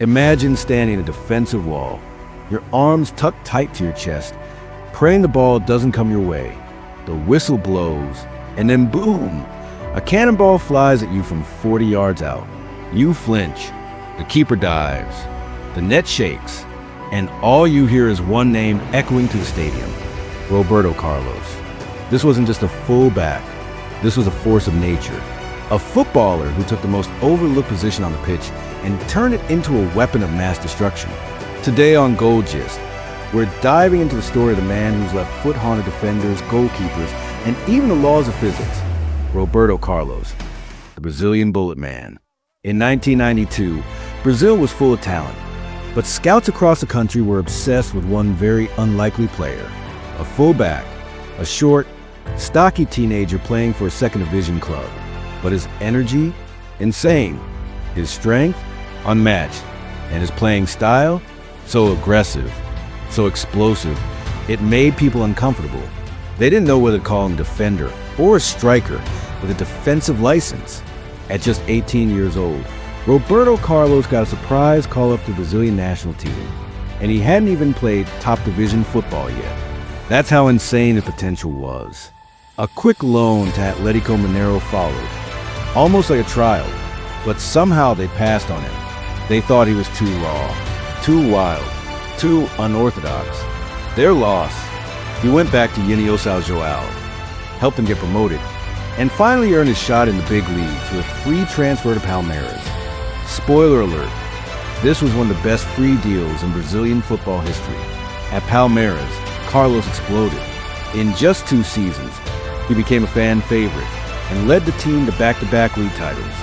Imagine standing in a defensive wall, your arms tucked tight to your chest, praying the ball doesn't come your way. The whistle blows, and then boom! A cannonball flies at you from 40 yards out. You flinch, the keeper dives, the net shakes, and all you hear is one name echoing through the stadium: Roberto Carlos. This wasn't just a fullback, this was a force of nature. A footballer who took the most overlooked position on the pitch and turned it into a weapon of mass destruction. Today on GoalGist, we're diving into the story of the man who's left foot-haunted defenders, goalkeepers, and even the laws of physics: Roberto Carlos, the Brazilian bullet man. In 1992, Brazil was full of talent, but scouts across the country were obsessed with one very unlikely player, a fullback, a short, stocky teenager playing for a second division club. But his energy, insane. His strength, unmatched. And his playing style, so aggressive, so explosive, it made people uncomfortable. They didn't know whether to call him defender or a striker with a defensive license. At just 18 years old, Roberto Carlos got a surprise call up to the Brazilian national team, and he hadn't even played top division football yet. That's how insane the potential was. A quick loan to Atlético Mineiro followed, almost like a trial, but somehow they passed on him. They thought he was too raw, too wild, too unorthodox. Their loss. He went back to União São João, helped him get promoted, and finally earned his shot in the big leagues with a free transfer to Palmeiras. Spoiler alert, this was one of the best free deals in Brazilian football history. At Palmeiras, Carlos exploded. In just 2 seasons, he became a fan favorite and led the team to back-to-back league titles.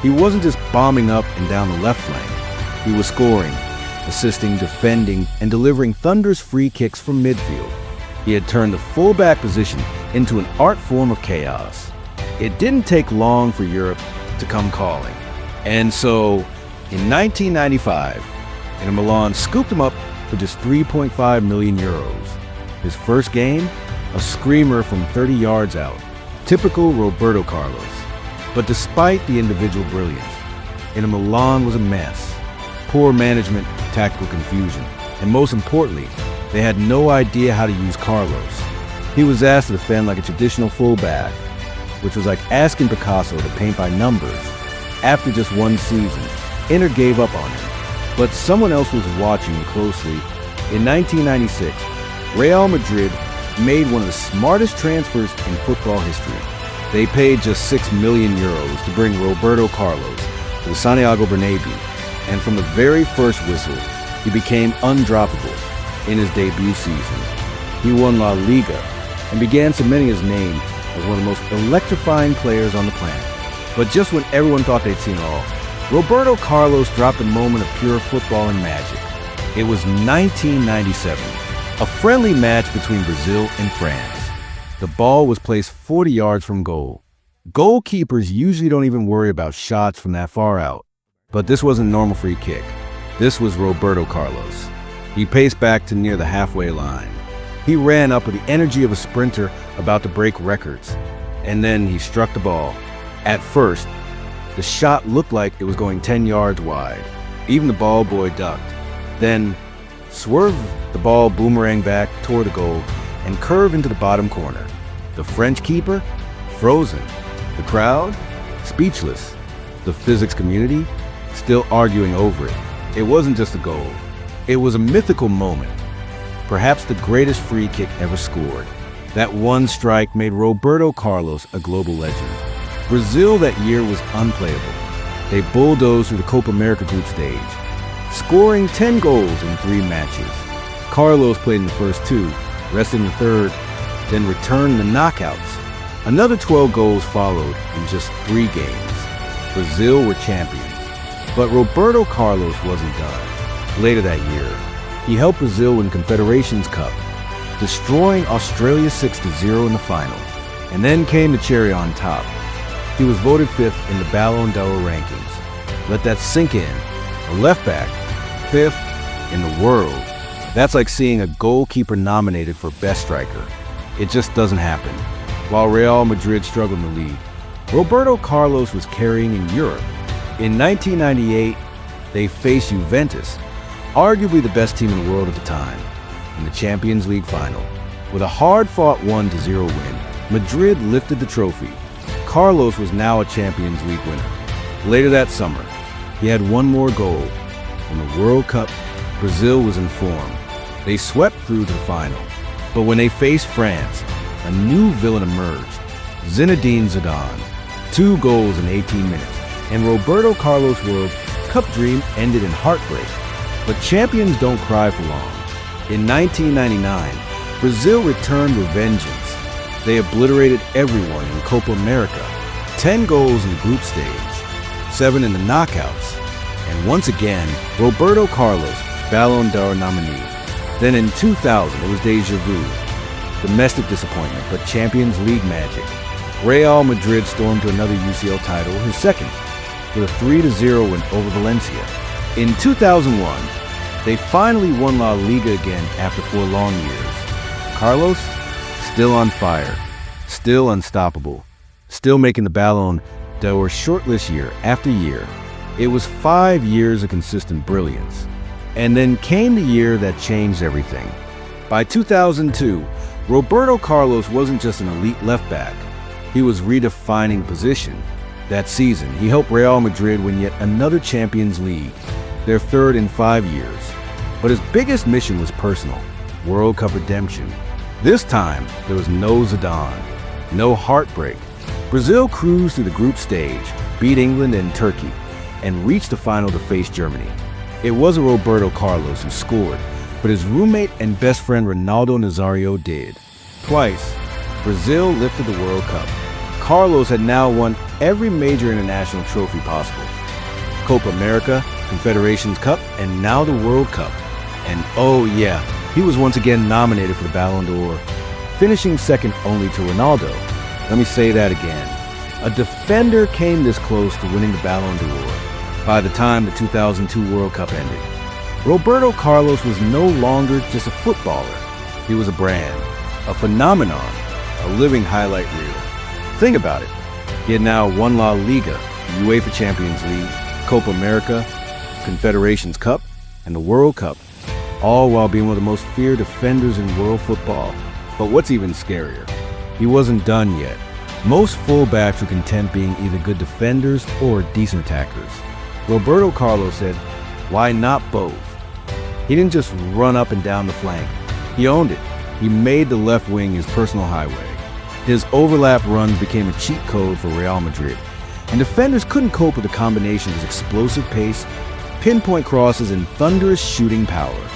He wasn't just bombing up and down the left flank. He was scoring, assisting, defending, and delivering thunderous free kicks from midfield. He had turned the fullback position into an art form of chaos. It didn't take long for Europe to come calling. And so, in 1995, Inter Milan scooped him up for just 3.5 million euros. His first game, a screamer from 30 yards out. Typical Roberto Carlos. But despite the individual brilliance, Inter Milan was a mess. Poor management, tactical confusion, and most importantly, they had no idea how to use Carlos. He was asked to defend like a traditional fullback, which was like asking Picasso to paint by numbers. After just 1 season, Inter gave up on him. But someone else was watching closely. In 1996, Real Madrid made one of the smartest transfers in football history. They paid just 6 million euros to bring Roberto Carlos to the Santiago Bernabéu, and from the very first whistle, he became undroppable. In his debut season, he won La Liga and began cementing his name as one of the most electrifying players on the planet. But just when everyone thought they'd seen it all, Roberto Carlos dropped a moment of pure football and magic. It was 1997, a friendly match between Brazil and France. The ball was placed 40 yards from goal. Goalkeepers usually don't even worry about shots from that far out. But this wasn't a normal free kick. This was Roberto Carlos. He paced back to near the halfway line. He ran up with the energy of a sprinter about to break records. And then he struck the ball. At first, the shot looked like it was going 10 yards wide. Even the ball boy ducked. Then, swerved the ball boomerang back toward the goal and curved into the bottom corner. The French keeper? Frozen. The crowd? Speechless. The physics community? Still arguing over it. It wasn't just a goal. It was a mythical moment. Perhaps the greatest free kick ever scored. That one strike made Roberto Carlos a global legend. Brazil that year was unplayable. They bulldozed through the Copa America group stage, scoring 10 goals in 3 matches. Carlos played in the first 2, rested in the third, then returned the knockouts. Another 12 goals followed in just 3 games. Brazil were champions. But Roberto Carlos wasn't done. Later that year, he helped Brazil win Confederations Cup, destroying Australia 6-0 in the final. And then came the cherry on top. He was voted 5th in the Ballon d'Or rankings. Let that sink in. A left back, 5th in the world. That's like seeing a goalkeeper nominated for best striker. It just doesn't happen. While Real Madrid struggled in the league, Roberto Carlos was carrying in Europe. In 1998, they faced Juventus, arguably the best team in the world at the time, in the Champions League final. With a hard-fought 1-0 win, Madrid lifted the trophy. Carlos was now a Champions League winner. Later that summer, he had one more goal. In the World Cup, Brazil was in form. They swept through to the final. But when they faced France, a new villain emerged. Zinedine Zidane. 2 goals in 18 minutes, and Roberto Carlos' World Cup dream ended in heartbreak. But champions don't cry for long. In 1999, Brazil returned with vengeance. They obliterated everyone in Copa America. 10 goals in the group stage, 7 in the knockouts, and once again, Roberto Carlos, Ballon d'Or nominee. Then in 2000, it was déjà vu. Domestic disappointment, but Champions League magic. Real Madrid stormed to another UCL title, his second, with a 3-0 win over Valencia. In 2001, they finally won La Liga again after 4 long years. Carlos, still on fire, still unstoppable, still making the Ballon d'Or shortlist year after year. It was 5 years of consistent brilliance. And then came the year that changed everything. By 2002, Roberto Carlos wasn't just an elite left back. He was redefining position. That season, he helped Real Madrid win yet another Champions League, their 3rd in 5 years. But his biggest mission was personal, World Cup redemption. This time, there was no Zidane, no heartbreak. Brazil cruised through the group stage, beat England and Turkey, and reached the final to face Germany. It wasn't Roberto Carlos who scored, but his roommate and best friend Ronaldo Nazario did. Twice, Brazil lifted the World Cup. Carlos had now won every major international trophy possible. Copa America, Confederations Cup, and now the World Cup. And oh yeah, he was once again nominated for the Ballon d'Or, finishing second only to Ronaldo. Let me say that again. A defender came this close to winning the Ballon d'Or by the time the 2002 World Cup ended. Roberto Carlos was no longer just a footballer. He was a brand, a phenomenon, a living highlight reel. Think about it. He had now won La Liga, the UEFA Champions League, Copa America, Confederations Cup, and the World Cup, all while being one of the most feared defenders in world football. But what's even scarier, he wasn't done yet. Most fullbacks were content being either good defenders or decent attackers. Roberto Carlos said, why not both? He didn't just run up and down the flank. He owned it. He made the left wing his personal highway. His overlap runs became a cheat code for Real Madrid, and defenders couldn't cope with the combination of his explosive pace, pinpoint crosses, and thunderous shooting power.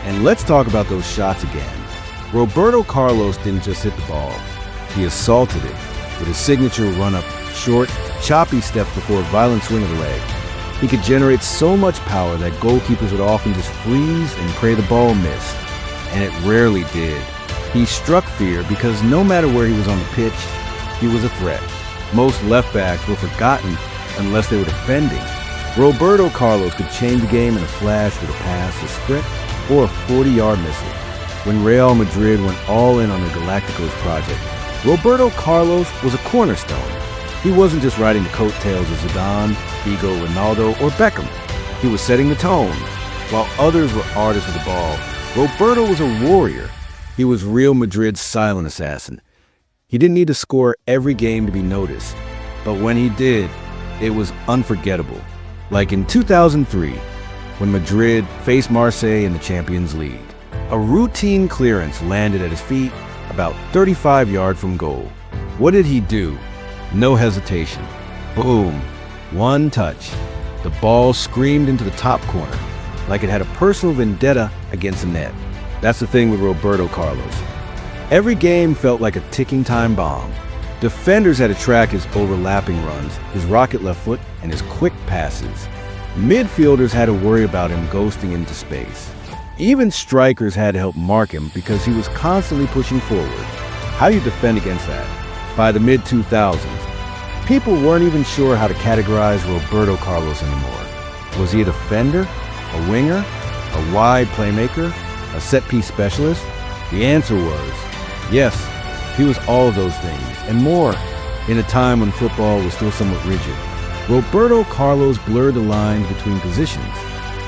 And let's talk about those shots again. Roberto Carlos didn't just hit the ball. He assaulted it with his signature run-up, short, choppy steps before a violent swing of the leg. He could generate so much power that goalkeepers would often just freeze and pray the ball missed. And it rarely did. He struck fear because no matter where he was on the pitch, he was a threat. Most left backs were forgotten unless they were defending. Roberto Carlos could change the game in a flash with a pass, a sprint, or a 40-yard missile. When Real Madrid went all in on the Galacticos project, Roberto Carlos was a cornerstone. He wasn't just riding the coattails of Zidane, Figo, Ronaldo, or Beckham. He was setting the tone. While others were artists with the ball, Roberto was a warrior. He was Real Madrid's silent assassin. He didn't need to score every game to be noticed, but when he did, it was unforgettable. Like in 2003, when Madrid faced Marseille in the Champions League. A routine clearance landed at his feet about 35 yards from goal. What did he do? No hesitation. Boom. One touch. The ball screamed into the top corner, like it had a personal vendetta against the net. That's the thing with Roberto Carlos. Every game felt like a ticking time bomb. Defenders had to track his overlapping runs, his rocket left foot, and his quick passes. Midfielders had to worry about him ghosting into space. Even strikers had to help mark him because he was constantly pushing forward. How do you defend against that? By the mid-2000s, people weren't even sure how to categorize Roberto Carlos anymore. Was he a defender, a winger, a wide playmaker, a set-piece specialist? The answer was yes, he was all of those things and more in a time when football was still somewhat rigid. Roberto Carlos blurred the lines between positions.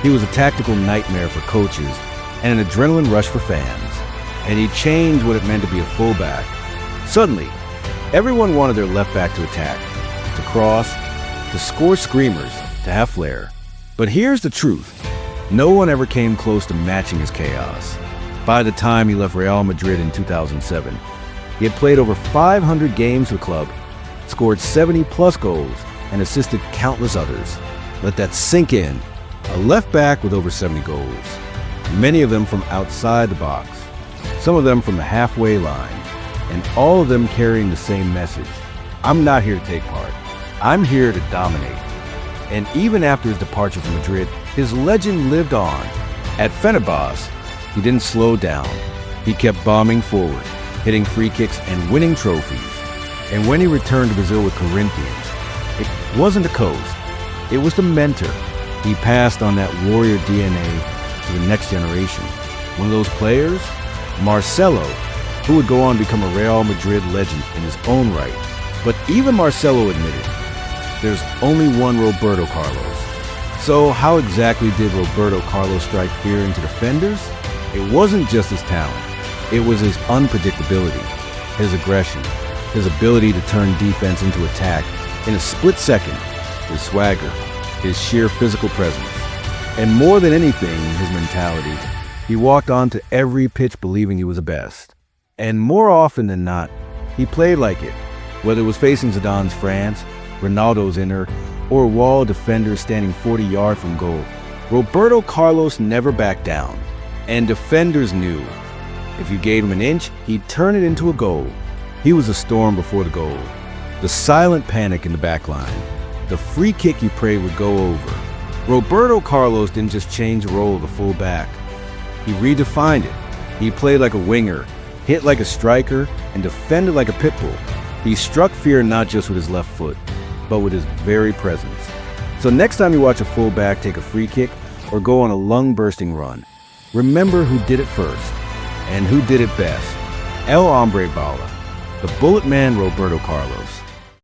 He was a tactical nightmare for coaches and an adrenaline rush for fans. And he changed what it meant to be a fullback. Suddenly, everyone wanted their left back to attack, to cross, to score screamers, to have flair. But here's the truth. No one ever came close to matching his chaos. By the time he left Real Madrid in 2007, he had played over 500 games for the club, scored 70-plus goals, and assisted countless others. Let that sink in. A left back with over 70 goals, many of them from outside the box, some of them from the halfway line, and all of them carrying the same message. I'm not here to take part. I'm here to dominate. And even after his departure from Madrid, his legend lived on. At Fenerbahce, he didn't slow down. He kept bombing forward, hitting free kicks and winning trophies. And when he returned to Brazil with Corinthians, it wasn't a coach, it was the mentor. He passed on that warrior DNA to the next generation. One of those players, Marcelo, who would go on to become a Real Madrid legend in his own right. But even Marcelo admitted, there's only one Roberto Carlos. So how exactly did Roberto Carlos strike fear into defenders? It wasn't just his talent. It was his unpredictability, his aggression, his ability to turn defense into attack in a split second, his swagger, his sheer physical presence. And more than anything, his mentality. He walked onto every pitch believing he was the best. And more often than not, he played like it. Whether it was facing Zidane's France, Ronaldo's Inter, or a wall defender standing 40 yards from goal, Roberto Carlos never backed down. And defenders knew. If you gave him an inch, he'd turn it into a goal. He was a storm before the goal. The silent panic in the back line. The free kick you prayed would go over. Roberto Carlos didn't just change the role of the fullback. He redefined it. He played like a winger, hit like a striker, and defended like a pit bull. He struck fear not just with his left foot, but with his very presence. So next time you watch a fullback take a free kick or go on a lung-bursting run, remember who did it first and who did it best. El Hombre Bala, the bullet man Roberto Carlos.